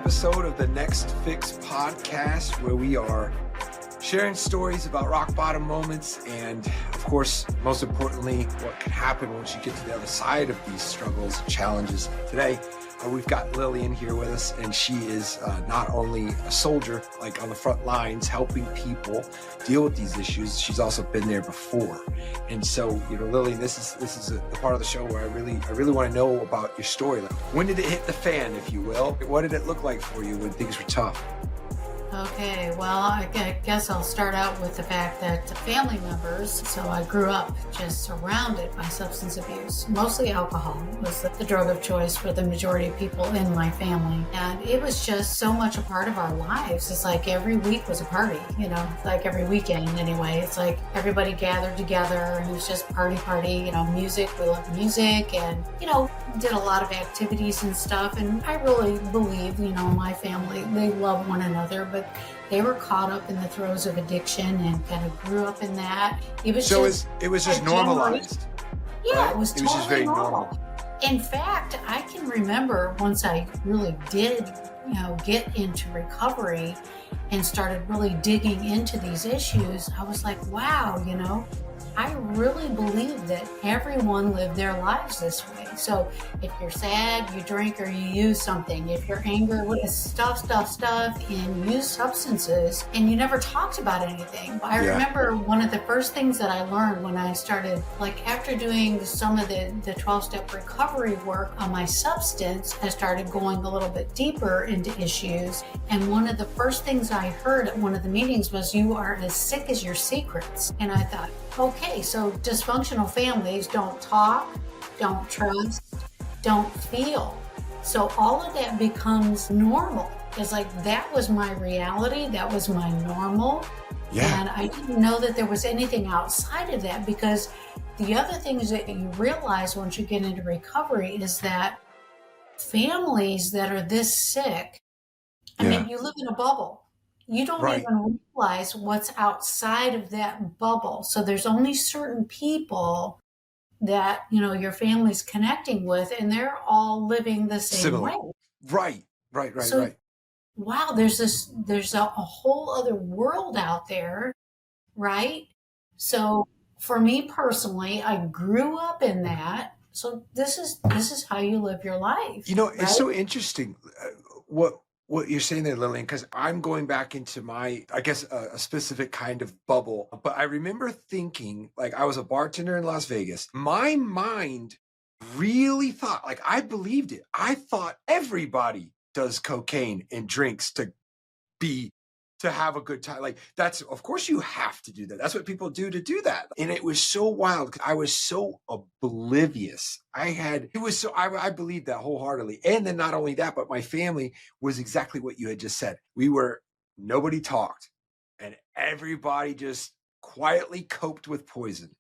episode of the Next Fix podcast, where we are sharing stories about rock bottom moments and, of course, most importantly, what can happen once you get to the other side of these struggles and challenges. Today, we've got Lillian here with us, and she is not only a soldier, like on the front lines, helping people deal with these issues. She's also been there before. And so, Lillian, this is a part of the show where I really want to know about your story. Like, when did it hit the fan, if you will? What did it look like for you when things were tough? Okay, well, I guess I'll start out with the fact that family members, so I grew up just surrounded by substance abuse. Mostly alcohol was the drug of choice for the majority of people in my family. And it was just so much a part of our lives. It's like every week was a party, like every weekend anyway. It's like everybody gathered together and it was just party, music. We loved music and, did a lot of activities and stuff. And I really believe, my family, they love one another, but they were caught up in the throes of addiction and kind of grew up in that. It was just normalized. Yeah, right? It was just very normal. In fact, I can remember once I really did, get into recovery and started really digging into these issues, I was like, wow, I really believe that everyone lived their lives this way. So if you're sad, you drink or you use something. If you're angry, stuff, and you use substances, and you never talked about anything. I remember one of the first things that I learned when I started, after doing some of the 12-step recovery work on my substance, I started going a little bit deeper into issues. And one of the first things I heard at one of the meetings was, you are as sick as your secrets. And I thought, okay, so dysfunctional families don't talk, don't trust, don't feel. So all of that becomes normal. It's like, that was my reality. That was my normal. Yeah. And I didn't know that there was anything outside of that, because the other things that you realize once you get into recovery is that families that are this sick, I mean, you live in a bubble. You don't even realize what's outside of that bubble. So there's only certain people that, your family's connecting with, and they're all living the same way. Right. Wow, there's a whole other world out there, right? So for me personally, I grew up in that. So this is how you live your life. It's so interesting what you're saying there, Lillian, because I'm going back into my, I guess, a specific kind of bubble. But I remember thinking, I was a bartender in Las Vegas. My mind really thought, I believed it. I thought everybody does cocaine and drinks to have a good time. That's, of course you have to do that. That's what people do to do that. And it was so wild. I was so oblivious. I believed that wholeheartedly. And then not only that, but my family was exactly what you had just said. Nobody talked, and everybody just quietly coped with poison.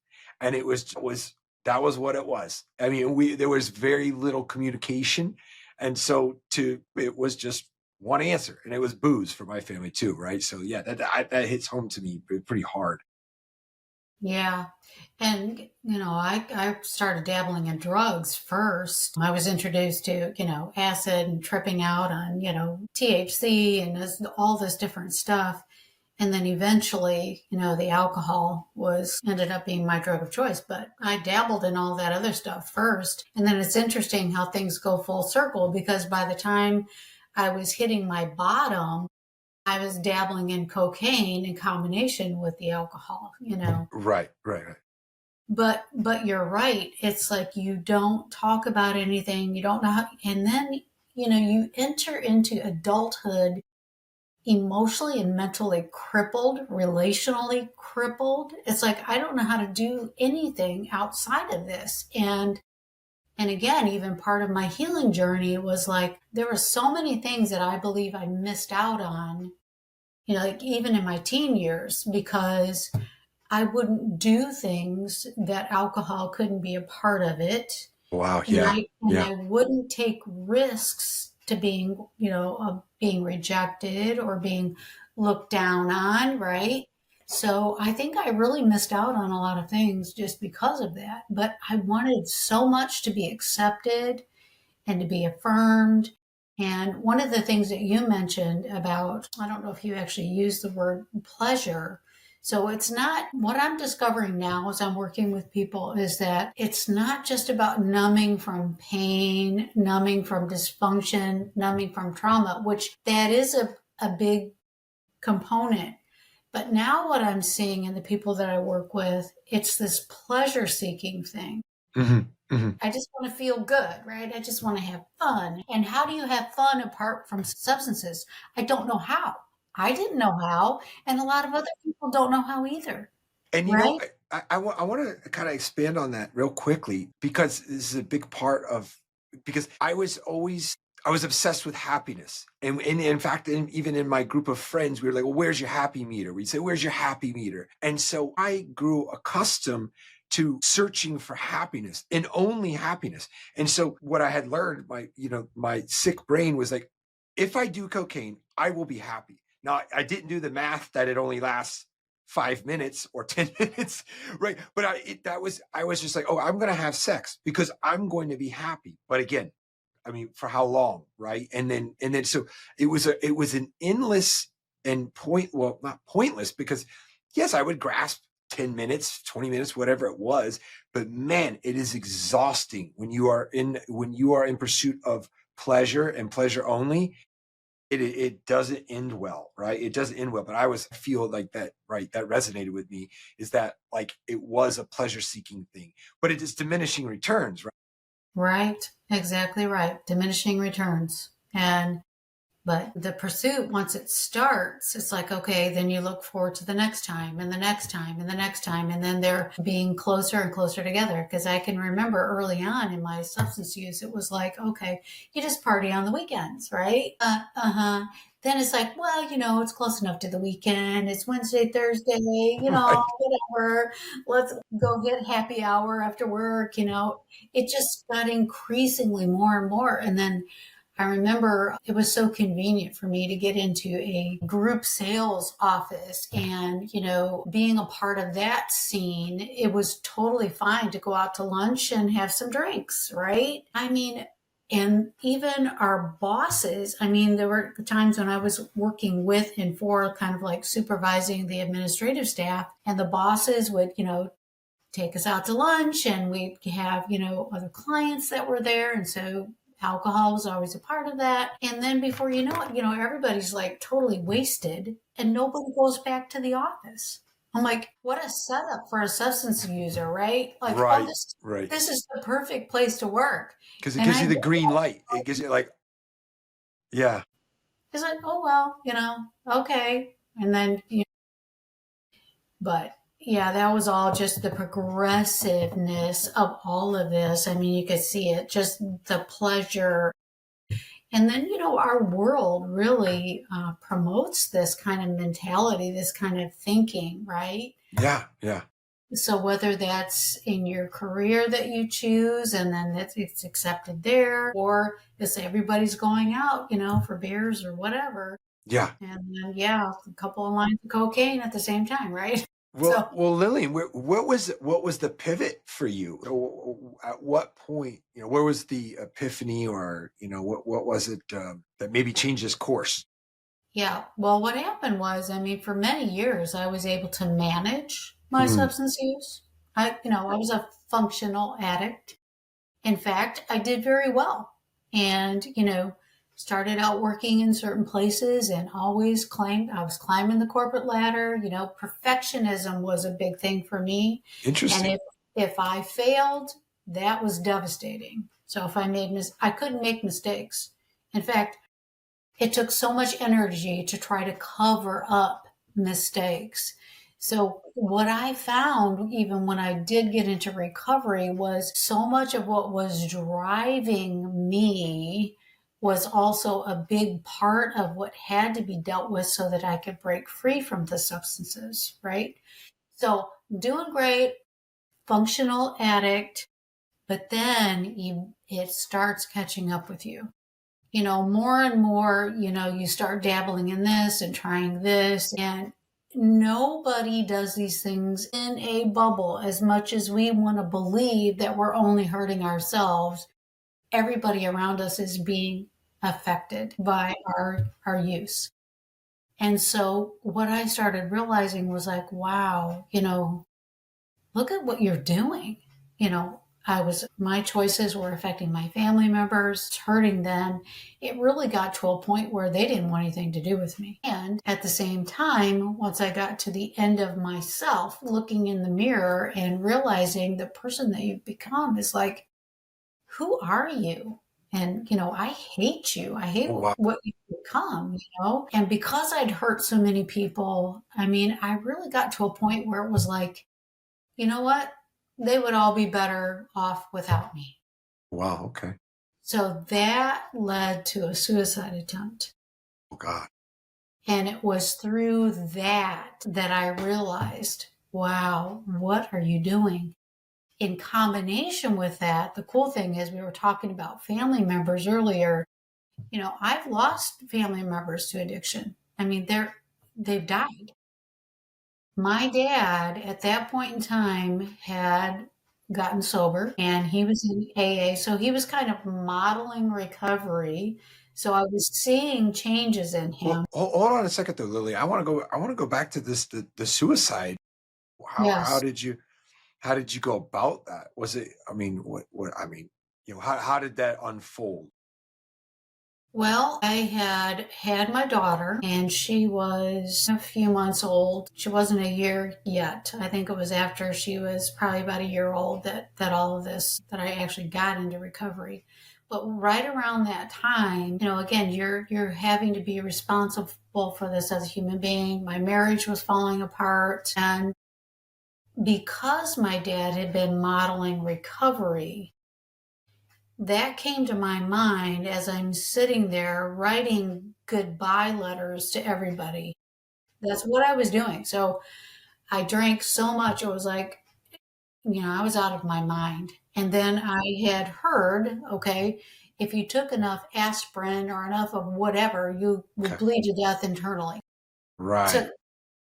And that was what it was. I mean, there was very little communication. And so it was just one answer, and it was booze for my family too, right? So yeah, that hits home to me pretty hard. Yeah. And, I started dabbling in drugs first. I was introduced to, acid and tripping out on, THC and all this different stuff. And then eventually, the alcohol ended up being my drug of choice. But I dabbled in all that other stuff first. And then it's interesting how things go full circle, because by the time I was hitting my bottom, I was dabbling in cocaine in combination with the alcohol, Right. But you're right. It's like, you don't talk about anything. You don't know how, and then, you enter into adulthood emotionally and mentally crippled, relationally crippled. It's like, I don't know how to do anything outside of this. And again, even part of my healing journey was there were so many things that I believe I missed out on, even in my teen years, because I wouldn't do things that alcohol couldn't be a part of it. Wow. Yeah. I wouldn't take risks to being, being rejected or being looked down on. Right. So I think I really missed out on a lot of things just because of that. But I wanted so much to be accepted and to be affirmed And one of the things that you mentioned about, I don't know if you actually used the word pleasure. So it's not, what I'm discovering now as I'm working with people is that it's not just about numbing from pain, numbing from dysfunction, numbing from trauma, which that is a big component. But now what I'm seeing in the people that I work with, it's this pleasure seeking thing. Hmm. Hmm. I just want to feel good, right? I just want to have fun. And how do you have fun apart from substances? I don't know how. I didn't know how. And a lot of other people don't know how either, And right? I want to kind of expand on that real quickly, because this is a big part of, because I was obsessed with happiness. And in fact, even in my group of friends, we were like, well, where's your happy meter? We'd say, where's your happy meter? And so I grew accustomed to searching for happiness and only happiness. And so what I had learned, my sick brain was like, if I do cocaine, I will be happy. Now, I didn't do the math that it only lasts 5 minutes or 10 minutes, right? But I was just like, oh, I'm going to have sex because I'm going to be happy. But again, I mean, for how long, right? And then so it was an endless and well, not pointless, because yes, I would grasp 10 minutes, 20 minutes, whatever it was, but man, it is exhausting when you are in pursuit of pleasure and pleasure only. It doesn't end well, right? It doesn't end well. But I feel like that, right? That resonated with me, is that like it was a pleasure seeking thing, but it is diminishing returns, right? Right. Exactly right. Diminishing returns. But the pursuit, once it starts, it's like, okay, then you look forward to the next time and the next time and the next time. And then they're being closer and closer together. Because I can remember early on in my substance use, it was like, okay, you just party on the weekends, right? Uh-huh. Then it's like, well, it's close enough to the weekend. It's Wednesday, Thursday, Right. whatever. Let's go get happy hour after work. It just got increasingly more and more. And then I remember it was so convenient for me to get into a group sales office and, being a part of that scene, it was totally fine to go out to lunch and have some drinks, right? I mean, and even our bosses, I mean, there were times when I was working with and for kind of like supervising the administrative staff, and the bosses would, take us out to lunch, and we'd have, other clients that were there. And so alcohol was always a part of that. And then before you know it, everybody's like totally wasted and nobody goes back to the office. I'm like, what a setup for a substance user, right? Like, oh, Right. this Right. this is the perfect place to work. Because it And gives I you did the green that. light. It gives you like, yeah. It's like, oh well, okay. And then but yeah, that was all just the progressiveness of all of this. I mean, you could see it, just the pleasure. And then, our world really promotes this kind of mentality, this kind of thinking, right? Yeah. Yeah. So whether that's in your career that you choose and then it's accepted there, or it's everybody's going out, for beers or whatever. Yeah. And then, yeah, a couple of lines of cocaine at the same time, right? Well, So, well, Lillian, what was the pivot for you? At what point, where was the epiphany, or what was it that maybe changed its course? yeah. Well, what happened was, I mean, for many years, I was able to manage my Mm, substance use. I was a functional addict. In fact, I did very well and, started out working in certain places and always claimed I was climbing the corporate ladder. Perfectionism was a big thing for me. And interesting. if I failed, that was devastating. So if I couldn't make mistakes. In fact, it took so much energy to try to cover up mistakes. So, what I found, even when I did get into recovery, was so much of what was driving me was also a big part of what had to be dealt with so that I could break free from the substances, right? So, doing great, functional addict, but then it starts catching up with you. More and more, you start dabbling in this and trying this, and nobody does these things in a bubble. As much as we want to believe that we're only hurting ourselves, everybody around us is being affected by our use. And so what I started realizing was like, wow, look at what you're doing. My choices were affecting my family members, hurting them. It really got to a point where they didn't want anything to do with me. And at the same time, once I got to the end of myself, looking in the mirror and realizing the person that you've become is like, who are you? And, I hate you. I hate Oh, wow. what you've become. And because I'd hurt so many people, I mean, I really got to a point where it was like, you know what? They would all be better off without me. Wow. Okay. So that led to a suicide attempt. Oh, God. And it was through that that I realized, wow, what are you doing? In combination with that, the cool thing is we were talking about family members earlier. I've lost family members to addiction. I mean, they've died. My dad, at that point in time, had gotten sober and he was in AA. So he was kind of modeling recovery. So I was seeing changes in Well, him. hold on a second though, Lily. I want to go back to this, the suicide. How Yes. did you go about that? Was it, I mean, I mean, how did that unfold? Well, I had my daughter and she was a few months old. She wasn't a year yet. I think it was after she was probably about a year old that all of this, that I actually got into recovery. But right around that time, again, you're having to be responsible for this as a human being. My marriage was falling apart, and because my dad had been modeling recovery, that came to my mind as I'm sitting there writing goodbye letters to everybody. That's what I was doing. So I drank so much, it was like, I was out of my mind. And then I had heard, okay, if you took enough aspirin or enough of whatever, you would Okay. bleed to death internally. So, Right.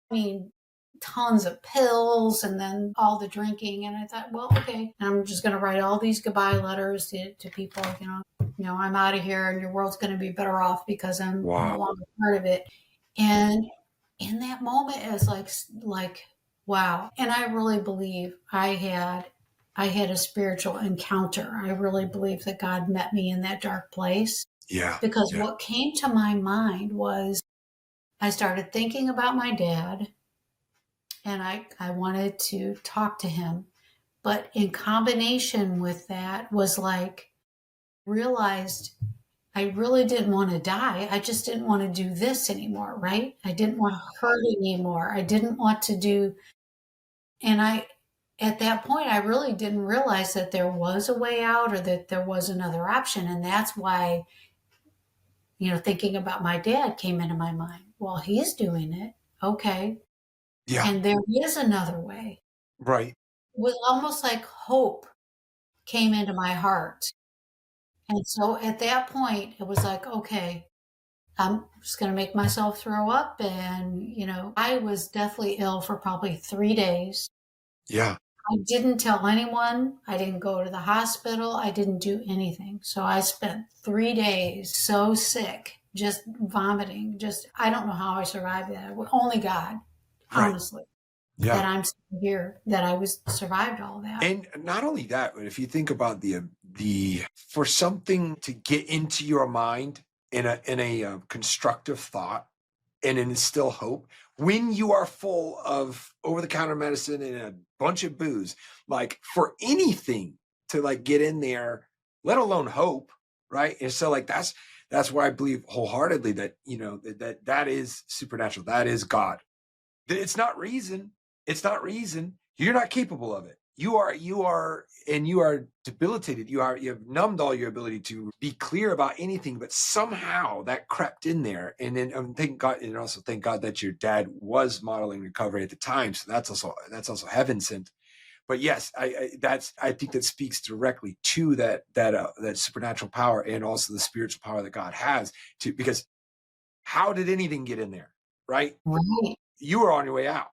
I mean, tons of pills and then all the drinking. And I thought, well, okay, I'm just going to write all these goodbye letters to people, I'm out of here and your world's going to be better off because I'm Wow. no longer part of it. And in that moment, it was like, wow. And I really believe I had a spiritual encounter. I really believe that God met me in that dark place, Yeah. because Yeah. what came to my mind was I started thinking about my dad and I wanted to talk to him. But in combination with that was like, realized I really didn't want to die. I just didn't want to do this anymore, right? I didn't want to hurt anymore. I didn't want to do, and at that point, I really didn't realize that there was a way out or that there was another option. And that's why, thinking about my dad came into my mind. Well, he's doing it. Okay. Yeah. And there is another way. Right. It was almost like hope came into my heart. And so at that point, it was like, okay, I'm just going to make myself throw up. And, I was deathly ill for probably 3 days. Yeah. I didn't tell anyone. I didn't go to the hospital. I didn't do anything. So I spent 3 days so sick, just vomiting. I don't know how I survived that. Only God, Right. honestly, Yeah. that I'm still here, that I survived all that. And not only that, but if you think about the for something to get into your mind in a constructive thought and instill hope when you are full of over-the-counter medicine and a bunch of booze, like for anything to like get in there, let alone hope, right? And so like that's why I believe wholeheartedly that that is supernatural. That is God. It's not reason. It's not reason. You're not capable of it. You are debilitated. You have numbed all your ability to be clear about anything, but somehow that crept in there. And then thank God, and also thank God that your dad was modeling recovery at the time. So that's also heaven sent. But yes, I think that speaks directly to that supernatural power and also the spiritual power that God has to, because how did anything get in there? Right? Right. You were on your way out.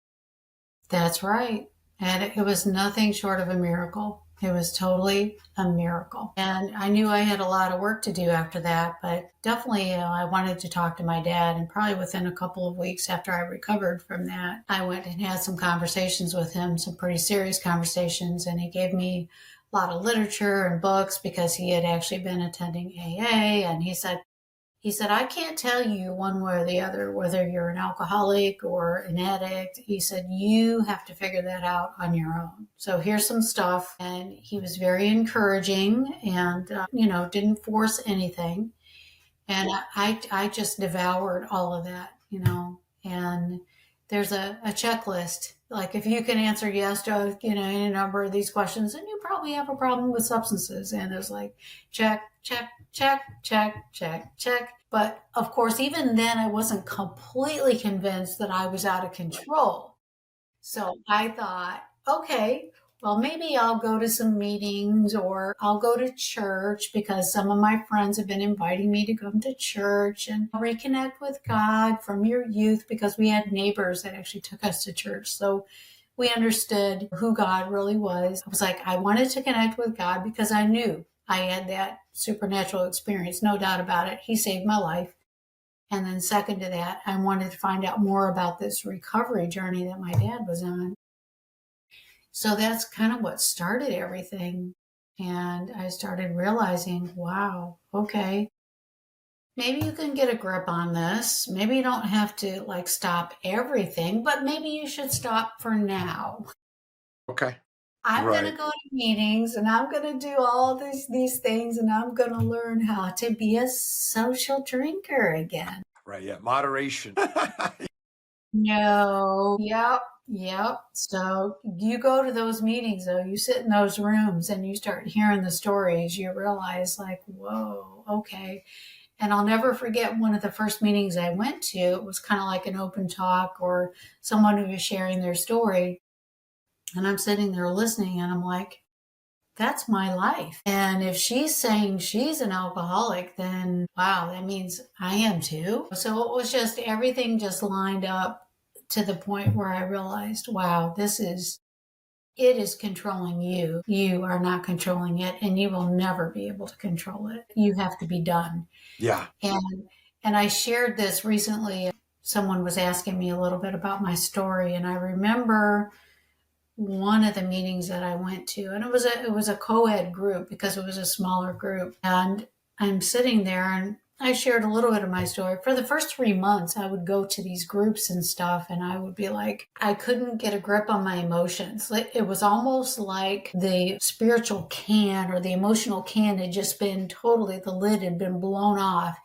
That's right. And it was nothing short of a miracle. It was totally a miracle. And I knew I had a lot of work to do after that, but definitely, I wanted to talk to my dad. And probably within a couple of weeks after I recovered from that, I went and had some conversations with him, some pretty serious conversations. And he gave me a lot of literature and books because he had actually been attending AA. And he said, I can't tell you one way or the other whether you're an alcoholic or an addict. He said, you have to figure that out on your own. So here's some stuff. And he was very encouraging and, didn't force anything. And I just devoured all of that. And there's a checklist. Like if you can answer yes to, any number of these questions, then you probably have a problem with substances. And it's like, check, check, check, check, check, check. But of course, even then, I wasn't completely convinced that I was out of control. So I thought, okay, well, maybe I'll go to some meetings or I'll go to church because some of my friends have been inviting me to come to church and reconnect with God from your youth because we had neighbors that actually took us to church. So we understood who God really was. I was like, I wanted to connect with God because I knew I had that supernatural experience, no doubt about it. He saved my life. And then, second to that, I wanted to find out more about this recovery journey that my dad was on. So that's kind of what started everything. And I started realizing, wow, okay, maybe you can get a grip on this. Maybe you don't have to like stop everything, but maybe you should stop for now. Okay. I'm going to Right. go to meetings and I'm going to do all these things and I'm going to learn how to be a social drinker again. Right. Yeah. Moderation. No. Yep. Yep. So you go to those meetings, though, you sit in those rooms and you start hearing the stories, you realize, like, whoa, okay. And I'll never forget one of the first meetings I went to. It was kind of like an open talk or someone who was sharing their story. And I'm sitting there listening and I'm like, that's my life. And if she's saying she's an alcoholic, then wow, that means I am too. So it was just everything just lined up to the point where I realized, wow, it is controlling you. You are not controlling it and you will never be able to control it. You have to be done. Yeah. And and I shared this recently. Someone was asking me a little bit about my story and I remember one of the meetings that I went to, and it was a co-ed group because it was a smaller group. And I'm sitting there and I shared a little bit of my story. For the first 3 months, I would go to these groups and stuff, and I would be like, I couldn't get a grip on my emotions. It was almost like the spiritual can or the emotional can had just been totally, the lid had been blown off.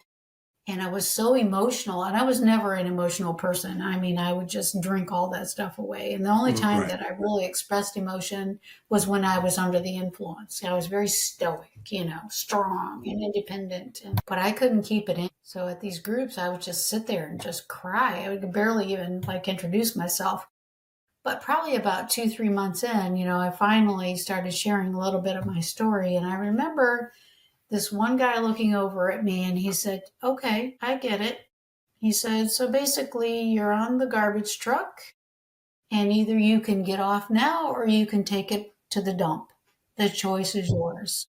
And I was so emotional, and I was never an emotional person. I mean, I would just drink all that stuff away. And the only time Right. that I really expressed emotion was when I was under the influence. I was very stoic, strong and independent, but I couldn't keep it in. So at these groups, I would just sit there and just cry. I would barely even like introduce myself. But probably about 2, 3 months in, I finally started sharing a little bit of my story. And I remember this one guy looking over at me and he said, okay, I get it. He said, so basically, you're on the garbage truck and either you can get off now or you can take it to the dump. The choice is yours.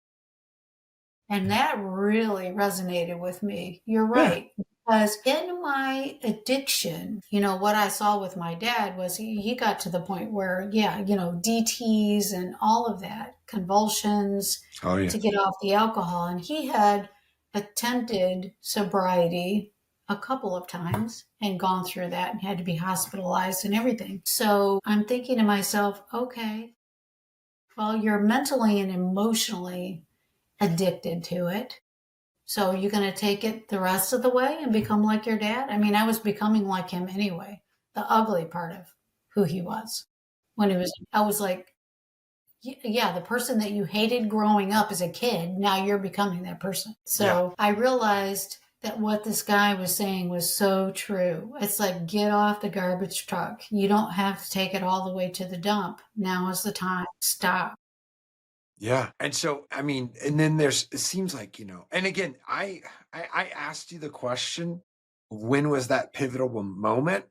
And that really resonated with me. You're Yeah. right. Because in my addiction, what I saw with my dad was he got to the point where, yeah, DTs and all of that, convulsions Oh yeah. to get off the alcohol. And he had attempted sobriety a couple of times and gone through that and had to be hospitalized and everything. So I'm thinking to myself, okay, well, you're mentally and emotionally addicted to it. So you're going to take it the rest of the way and become like your dad? I mean, I was becoming like him anyway, the ugly part of who he was I was like, yeah, the person that you hated growing up as a kid, now you're becoming that person. Yeah. So I realized that what this guy was saying was so true. It's like, get off the garbage truck. You don't have to take it all the way to the dump. Now is the time. Stop. Yeah. And so, I mean, and then it seems like, and again, I asked you the question, when was that pivotal moment?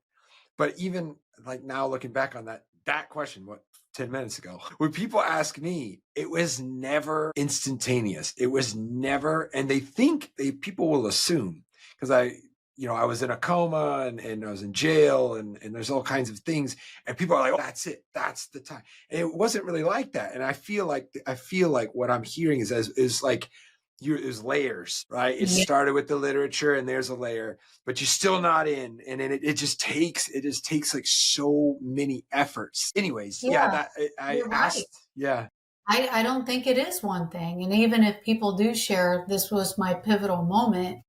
But even like now looking back on that, that question, what, 10 minutes ago. When people ask me, it was never instantaneous. It was never, and they think people will assume because I was in a coma and I was in jail and there's all kinds of things. And people are like, oh, that's it. That's the time. And it wasn't really like that. And I feel like what I'm hearing is like, is layers, right? It Yeah. started with the literature and there's a layer, but you're still not in. And then it just takes like so many efforts. Anyways, yeah, Yeah, I you're right. asked, yeah. I don't think it is one thing. And even if people do share, this was my pivotal moment,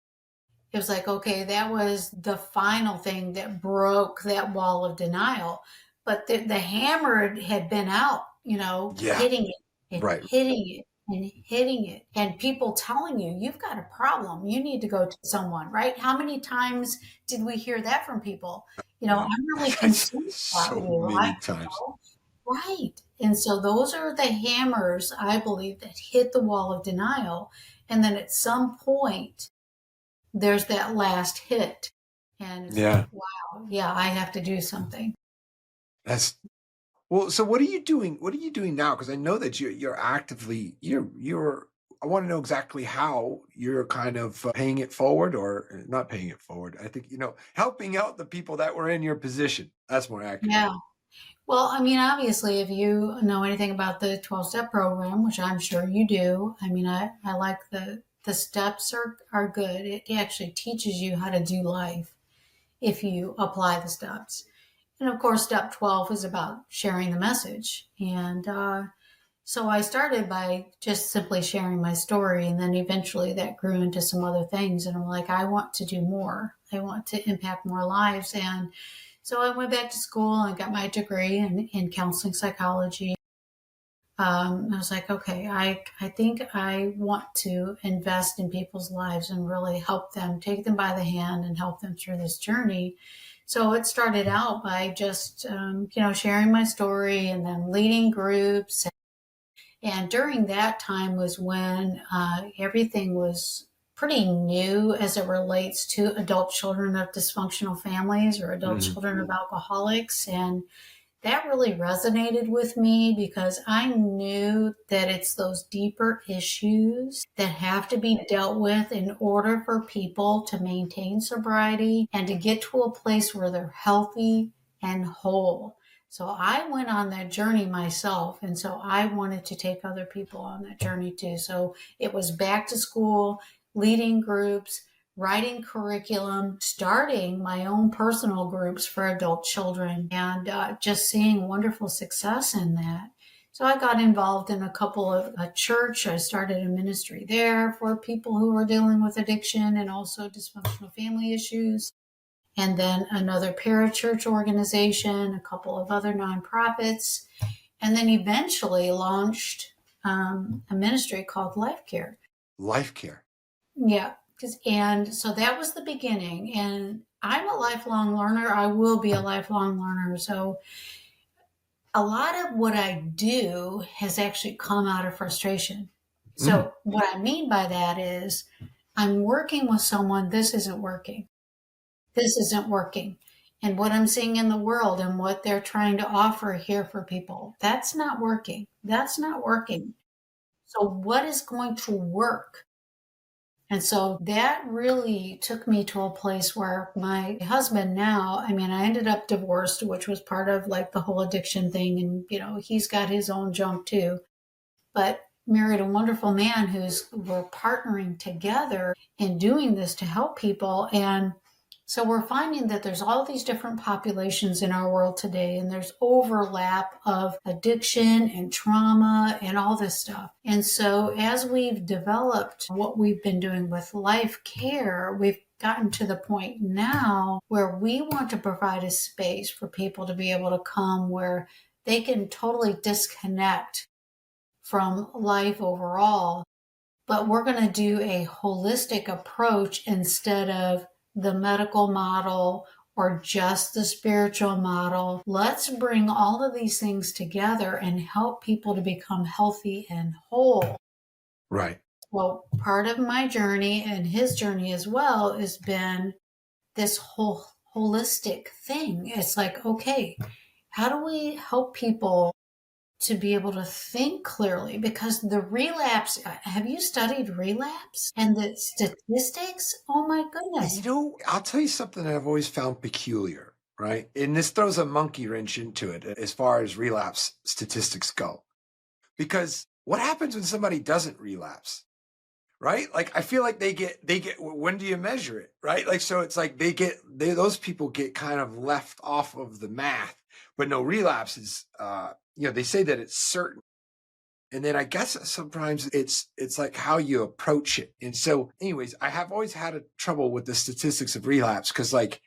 it was like, okay, that was the final thing that broke that wall of denial. But the hammer had been out, Yeah, hitting it and right. hitting it and hitting it. And people telling you, you've got a problem. You need to go to someone, right? How many times did we hear that from people? No, I'm really that's concerned about so you. many times. Right. And so those are the hammers, I believe, that hit the wall of denial. And then at some point, there's that last hit. And it's like, Yeah, wow, yeah, I have to do something. that's well. So what are you doing? What are you doing now? Because I know that you're actively you're. I want to know exactly how you're kind of paying it forward or not paying it forward. I think helping out the people that were in your position. That's more accurate. Yeah. Well, I mean, obviously, if you know anything about the 12-step program, which I'm sure you do, I mean, I like the steps are good. It actually teaches you how to do life if you apply the steps. And of course, step 12 is about sharing the message. And so I started by just simply sharing my story. And then eventually that grew into some other things. And I'm like, I want to do more. I want to impact more lives. And so I went back to school and got my degree in counseling psychology. I was like, okay, I think I want to invest in people's lives and really help them, take them by the hand and help them through this journey. So it started out by just, sharing my story and then leading groups. And during that time was when everything was pretty new as it relates to adult children of dysfunctional families or adult Mhm. children of alcoholics. And that really resonated with me because I knew that it's those deeper issues that have to be dealt with in order for people to maintain sobriety and to get to a place where they're healthy and whole. So I went on that journey myself. And so I wanted to take other people on that journey too. So it was back to school, leading groups, writing curriculum, starting my own personal groups for adult children, and just seeing wonderful success in that. So I got involved in a couple of a church. I started a ministry there for people who are dealing with addiction and also dysfunctional family issues. And then another parachurch organization, a couple of other nonprofits, and then eventually launched a ministry called Life Care. Life care. Yeah, and so that was the beginning. And I'm a lifelong learner. I will be a lifelong learner. So a lot of what I do has actually come out of frustration. Mm, So what I mean by that is I'm working with someone, this isn't working. This isn't working. And what I'm seeing in the world and what they're trying to offer here for people, that's not working. That's not working. So what is going to work? And so that really took me to a place where my husband now, I mean, I ended up divorced, which was part of like the whole addiction thing. And, he's got his own junk too, but married a wonderful man we're partnering together in doing this to help people. And so we're finding that there's all these different populations in our world today, and there's overlap of addiction and trauma and all this stuff. And so as we've developed what we've been doing with life care, we've gotten to the point now where we want to provide a space for people to be able to come where they can totally disconnect from life overall, but we're going to do a holistic approach instead of the medical model or just the spiritual model. Let's bring all of these things together and help people to become healthy and whole. right. Well, part of my journey and his journey as well has been this whole holistic thing. It's like, okay, How do we help people to be able to think clearly? Because the relapse, have you studied relapse and the statistics? Oh my goodness. I'll tell you something that I've always found peculiar, right? And this throws a monkey wrench into it as far as relapse statistics go. Because what happens when somebody doesn't relapse? Right? Like I feel like they get when do you measure it? Right? Like so it's like those people get kind of left off of the math, but no relapse is they say that it's certain. And then I guess sometimes it's like how you approach it. And so anyways, I have always had a trouble with the statistics of relapse because like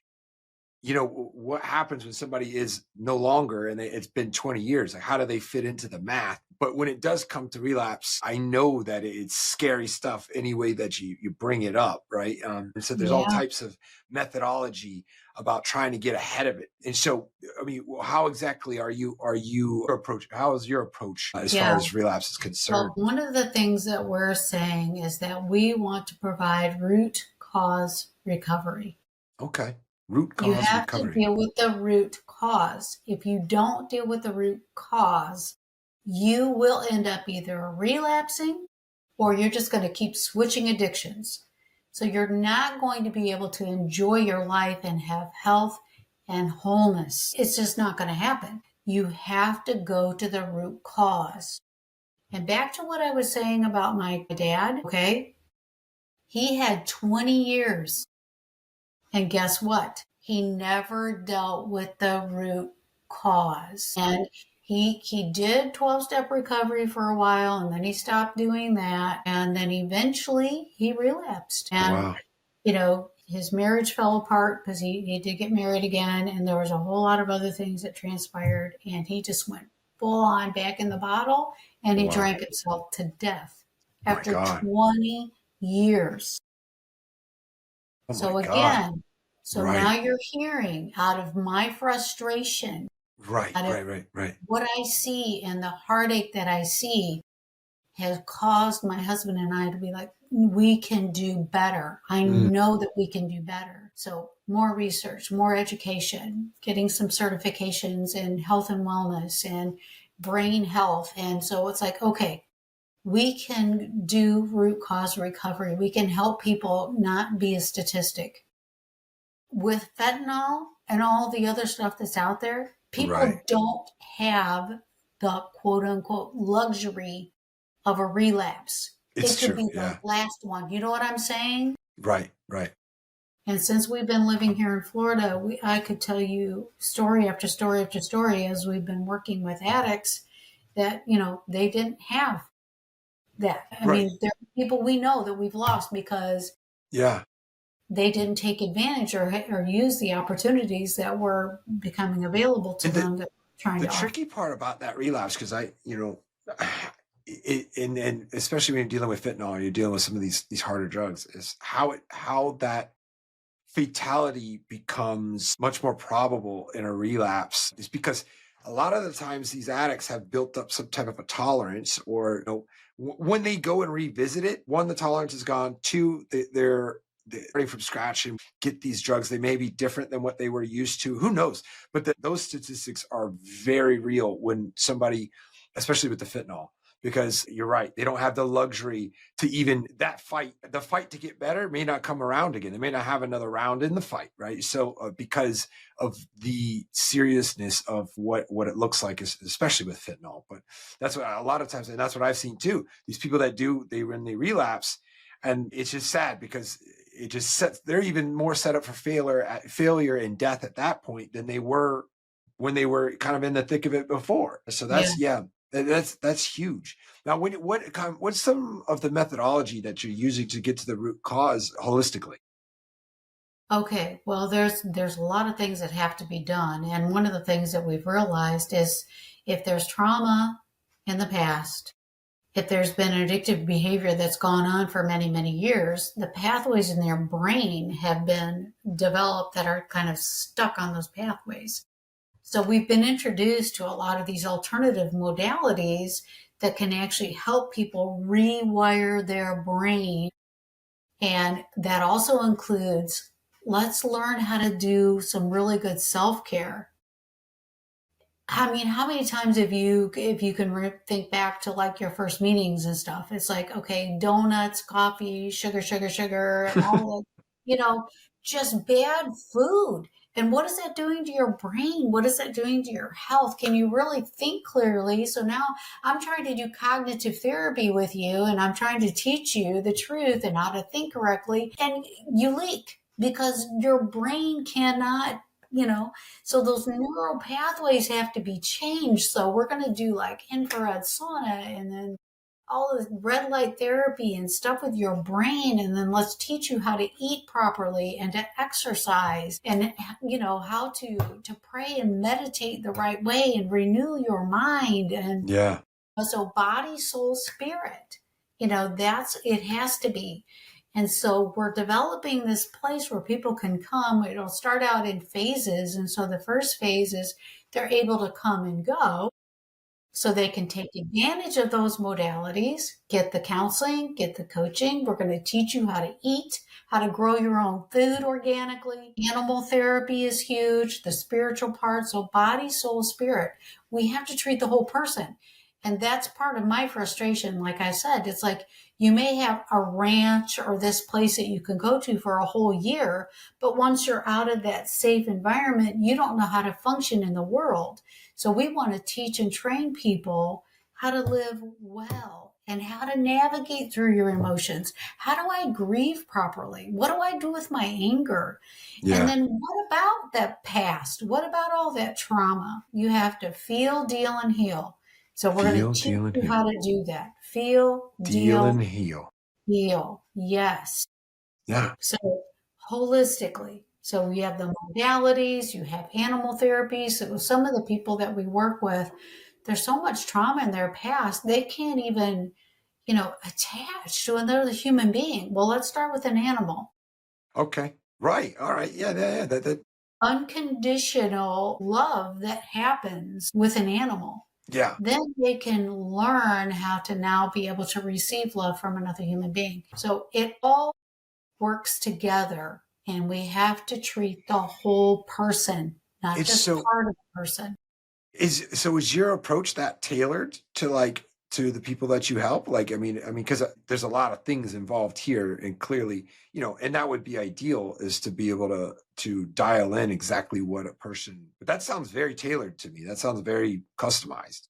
what happens when somebody is no longer and it's been 20 years? Like, how do they fit into the math? But when it does come to relapse, I know that it's scary stuff any way that you bring it up, right? And so there's all Yeah. types of methodology about trying to get ahead of it. And so, I mean, how exactly are you approach? How is your approach as far Yeah. as relapse is Well, concerned? one of the things that we're saying is that we want to provide root cause recovery. Okay, root You cause have to recovery. deal with the root cause. If you don't deal with the root cause, you will end up either relapsing or you're just going to keep switching addictions. So you're not going to be able to enjoy your life and have health and wholeness. It's just not going to happen. You have to go to the root cause. And back to what I was saying about my dad, okay? He had 20 years. And guess what? He never dealt with the root cause. And he did 12-step recovery for a while and then he stopped doing that. And then eventually he relapsed. And, Wow. his marriage fell apart because he did get married again. And there was a whole lot of other things that transpired. And he just went full on back in the bottle and he Wow. drank himself to death My after God. 20 years. Oh my So God. again, so Right. now you're hearing out of my frustration, Right. out of Right. Right. Right. what I see and the heartache that I see has caused my husband and I to be like, we can do better. I Mm. know that we can do better. So more research, more education, getting some certifications in health and wellness and brain health. And so it's like, okay, we can do root cause recovery. We can help people not be a statistic. With fentanyl and all the other stuff that's out there, Right. people don't have the quote unquote luxury of a relapse. It's It could true. be the Yeah. last one. You know what I'm saying? Right. Right. And since we've been living here in Florida, I could tell you story after story after story as we've been working with addicts that, they didn't have that. I Right. mean, there are people we know that we've lost because Yeah. they didn't take advantage or use the opportunities that were becoming available to And the them that we're trying the to offer. tricky part about that relapse, because and especially when you're dealing with fentanyl or you're dealing with some of these harder drugs, is how that fatality becomes much more probable in a relapse is because a lot of the times these addicts have built up some type of a tolerance or when they go and revisit it, one, the tolerance is gone, two, they're starting from scratch and get these drugs. They may be different than what they were used to, who knows, but those statistics are very real when somebody, especially with the fentanyl, because you're right, they don't have the luxury to even the fight to get better may not come around again. They may not have another round in the fight, right? So because of the seriousness of what it looks like, especially with fentanyl. But that's what a lot of times, and that's what I've seen too. These people that when they relapse, and it's just sad because it just sets they're even more set up for failure and death at that point than they were when they were kind of in the thick of it before. So Yeah. that's huge. Now, what's some of the methodology that you're using to get to the root cause holistically? Okay. Well, there's a lot of things that have to be done, and one of the things that we've realized is if there's trauma in the past, if there's been addictive behavior that's gone on for many, many years, the pathways in their brain have been developed that are kind of stuck on those pathways. So we've been introduced to a lot of these alternative modalities that can actually help people rewire their brain. And that also includes let's learn how to do some really good self care. I mean, how many times have you, if you can think back to like your first meetings and stuff, it's like, okay, donuts, coffee, sugar, sugar, sugar, and all the, you know, just bad food. And what is that doing to your brain? What is that doing to your health? Can you really think clearly? So now I'm trying to do cognitive therapy with you, and I'm trying to teach you the truth and how to think correctly. And you leak because your brain cannot, you know, so those neural pathways have to be changed. So we're going to do like infrared sauna and then all this red light therapy and stuff with your brain. And then let's teach you how to eat properly and to exercise and, you know, how to pray and meditate the right way and renew your mind. And Yeah. so body, soul, spirit, you know, that's, it has to be. And so we're developing this place where people can come. It'll start out in phases. And so the first phase is they're able to come and go so they can take advantage of those modalities, get the counseling, get the coaching. We're going to teach you how to eat, how to grow your own food organically. Animal therapy is huge, the spiritual part. So body, soul, spirit. We have to treat the whole person. And that's part of my frustration. Like I said, it's like you may have a ranch or this place that you can go to for a whole year, but once you're out of that safe environment, you don't know how to function in the world. So we want to teach and train people how to live well and how to navigate through your emotions. How do I grieve properly? What do I do with my anger? And Yeah. then what about that past? What about all that trauma? You have to feel, deal, and heal. So we're going to Feel, teach deal, and you how heal. to do that. Feel, Deal deal, and heal. heal. Yes. Yeah. So holistically. So we have the modalities, you have animal therapy. So some of the people that we work with, there's so much trauma in their past, they can't even, you know, attach to another human being. Well, let's start with an animal. Okay. Right. All right. Yeah. Yeah. Yeah. That. Unconditional love that happens with an animal. Yeah. Then they can learn how to now be able to receive love from another human being. So it all works together, and we have to treat the whole person, not It's just so part of the person. is your approach that tailored to like to the people that you help? Like, because there's a lot of things involved here, and clearly, and that would be ideal is to be able to dial in exactly what a person. But that sounds very tailored to me. That sounds very customized.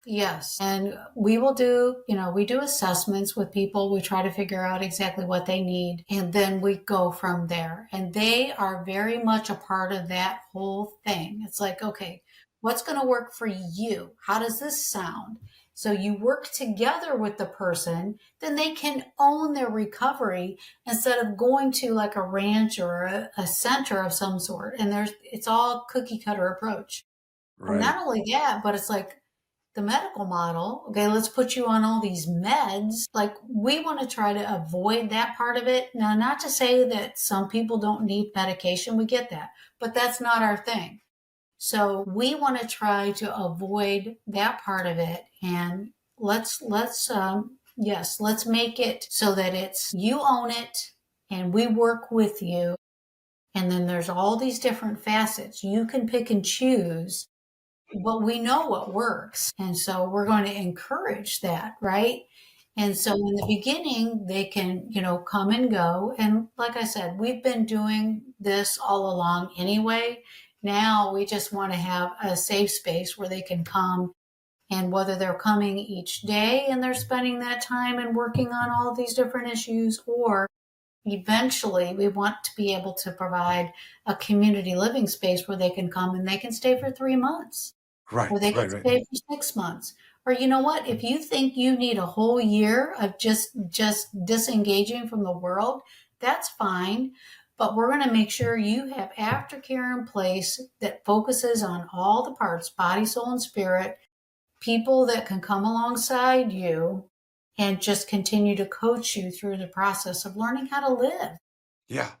Yes. And we will do, you know, we do assessments with people. We try to figure out exactly what they need. And then we go from there. And they are very much a part of that whole thing. It's like, okay, what's going to work for you? How does this sound? So you work together with the person, then they can own their recovery instead of going to like a ranch or a center of some sort. And it's all cookie cutter approach. And Right. not only that, but it's like, the medical model, okay, let's put you on all these meds. Like, we want to try to avoid that part of it. Now, not to say that some people don't need medication, we get that, but that's not our thing. So we want to try to avoid that part of it. And let's make it so that it's you own it and we work with you. And then there's all these different facets. You can pick and choose, but we know what works. And so we're going to encourage that, right? And so in the beginning, they can, you know, come and go. And like I said, we've been doing this all along anyway. Now we just want to have a safe space where they can come, and whether they're coming each day and they're spending that time and working on all of these different issues, or eventually we want to be able to provide a community living space where they can come and they can stay for 3 months, Right. or they could Right. Right. stay for 6 months. Or you know what? If you think you need a whole year of just disengaging from the world, that's fine. But we're going to make sure you have aftercare in place that focuses on all the parts, body, soul, and spirit, people that can come alongside you and just continue to coach you through the process of learning how to live. Yeah. That's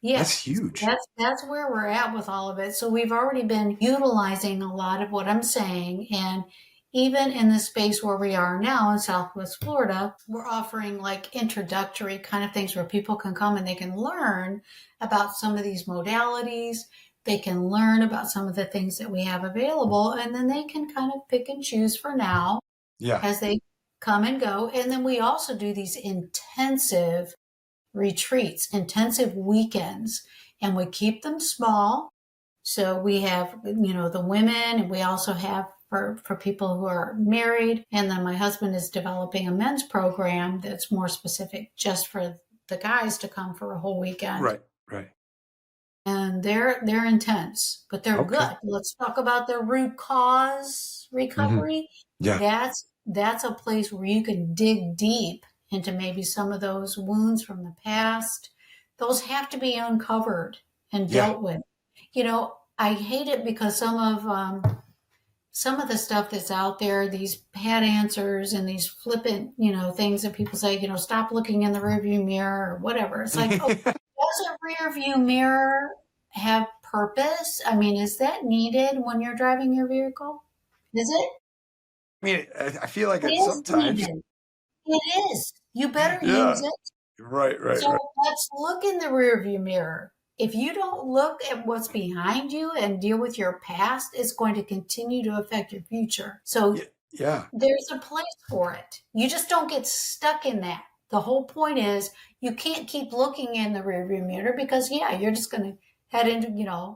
Yes, huge. that's where we're at with all of it. So we've already been utilizing a lot of what I'm saying, and even in the space where we are now in Southwest Florida, we're offering like introductory kind of things where people can come and they can learn about some of these modalities. They can learn about some of the things that we have available, and then they can kind of pick and choose for now Yeah. as they come and go. And then we also do these intensive retreats, intensive weekends, and we keep them small. So we have, the women, and we also have for people who are married. And then my husband is developing a men's program that's more specific just for the guys to come for a whole weekend. Right. Right. And they're intense, but they're Okay. good. Let's talk about the root cause Hmm. recovery. Yeah. That's a place where you can dig deep into maybe some of those wounds from the past. Those have to be uncovered and Yeah. dealt with. I hate it because some of the stuff that's out there, these pat answers and these flippant, things that people say, stop looking in the rearview mirror or whatever. It's like, oh, does a rear view mirror have purpose? I mean, is that needed when you're driving your vehicle? Is it? I mean, I feel like It it is sometimes. needed. It is. You better use Yeah. it. Right. Right. So Right. let's look in the rearview mirror. If you don't look at what's behind you and deal with your past, it's going to continue to affect your future. So Yeah. Yeah. there's a place for it. You just don't get stuck in that. The whole point is you can't keep looking in the rearview mirror because, yeah, you're just going to head into,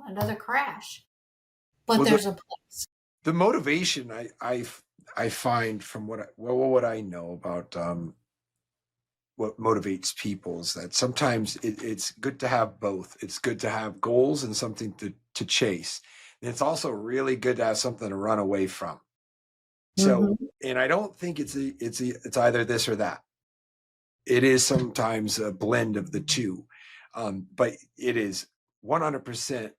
another crash. But Well, there's a place. the motivation I find from what I know about what motivates people is that sometimes it's good to have both. It's good to have goals and something to chase. And it's also really good to have something to run away from. So, Mm-hmm. and I don't think it's either this or that. It is sometimes a blend of the two, but it is 100%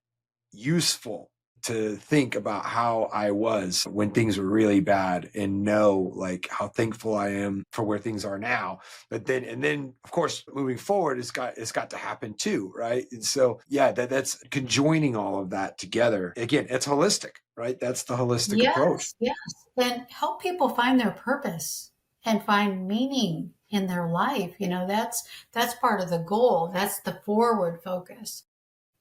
useful to think about how I was when things were really bad and know like how thankful I am for where things are now. But then of course moving forward it's got to happen too, right? And so yeah, that's conjoining all of that together. Again, it's holistic, right? That's the holistic approach. Yes, yes. And help people find their purpose and find meaning in their life. That's part of the goal. That's the forward focus.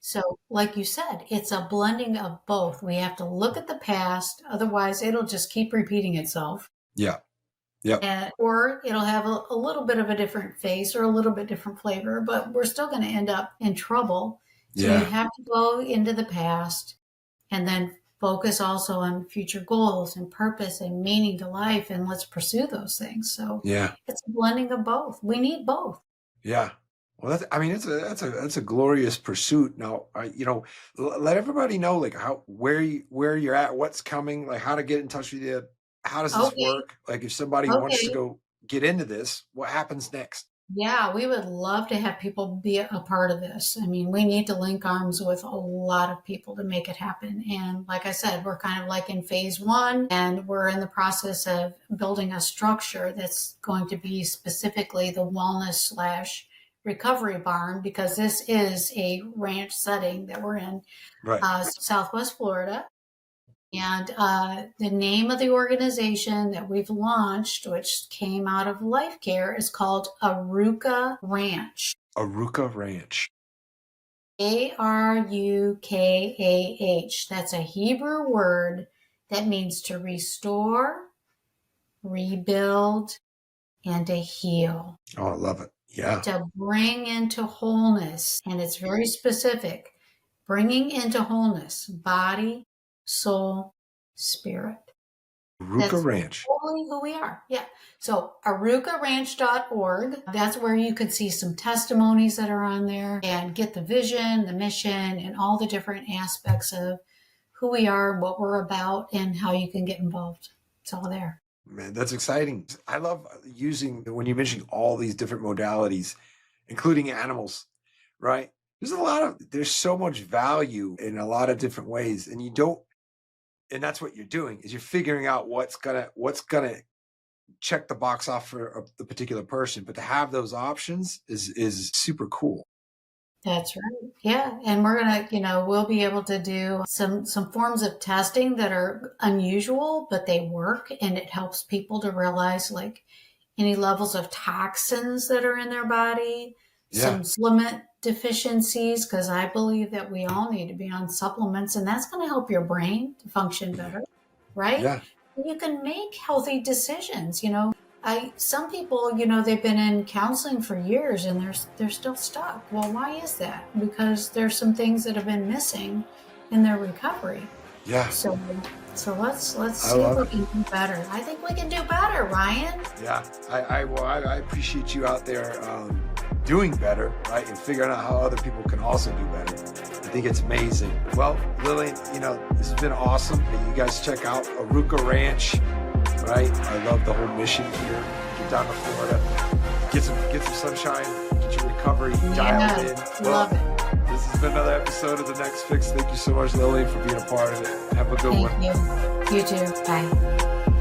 So, like you said, it's a blending of both. We have to look at the past, otherwise it'll just keep repeating itself. Yeah. Yep. Or it'll have a little bit of a different face or a little bit different flavor, but we're still going to end up in trouble. So you Yeah. have to go into the past and then focus also on future goals and purpose and meaning to life, and let's pursue those things. So Yeah. it's a blending of both. We need both. Yeah. Well, I mean, that's a glorious pursuit. Now, let everybody know like where you're at, what's coming, like how to get in touch with you. How does this Okay. work? Like if somebody wants to Okay. go get into this, what happens next? Yeah, we would love to have people be a part of this. I mean, we need to link arms with a lot of people to make it happen. And like I said, we're kind of like in phase one, and we're in the process of building a structure that's going to be specifically the wellness slash recovery barn, because this is a ranch setting that we're in, Right. Southwest Florida. And the name of the organization that we've launched, which came out of Life Care, is called Aruka Ranch. Aruka Ranch. Arukah. That's a Hebrew word that means to restore, rebuild, and to heal. Oh, I love it. Yeah. To bring into wholeness. And it's very specific. Bringing into wholeness, body, soul, spirit. Aruka That's Ranch. totally who we are. Yeah. So arukaranch.org. That's where you can see some testimonies that are on there and get the vision, the mission, and all the different aspects of who we are, what we're about, and how you can get involved. It's all there. Man, that's exciting. I love using when you mention all these different modalities, including animals, right? There's so much value in a lot of different ways, and and that's what you're doing is you're figuring out what's gonna check the box off for the particular person. But to have those options is super cool. That's right. Yeah. And we're going to, we'll be able to do some forms of testing that are unusual, but they work, and it helps people to realize like any levels of toxins that are in their body, Yeah. some supplement deficiencies, because I believe that we all need to be on supplements, and that's going to help your brain to function better, right? Yeah. You can make healthy decisions. Some people, they've been in counseling for years and they're still stuck. Well, why is that? Because there's some things that have been missing in their recovery. Yeah. So let's see if we can do better. I think we can do better, Ryan. Yeah. I appreciate you out there doing better, right? And figuring out how other people can also do better. I think it's amazing. Well, Lillian, this has been awesome. You guys check out Aruka Ranch, right? I love the whole mission here. Get down to Florida, get some sunshine, get your recovery dialed in. Love it. This has been another episode of The Next Fix. Thank you so much, Lillian, for being a part of it. Have a good one. Thank you. You too. Bye.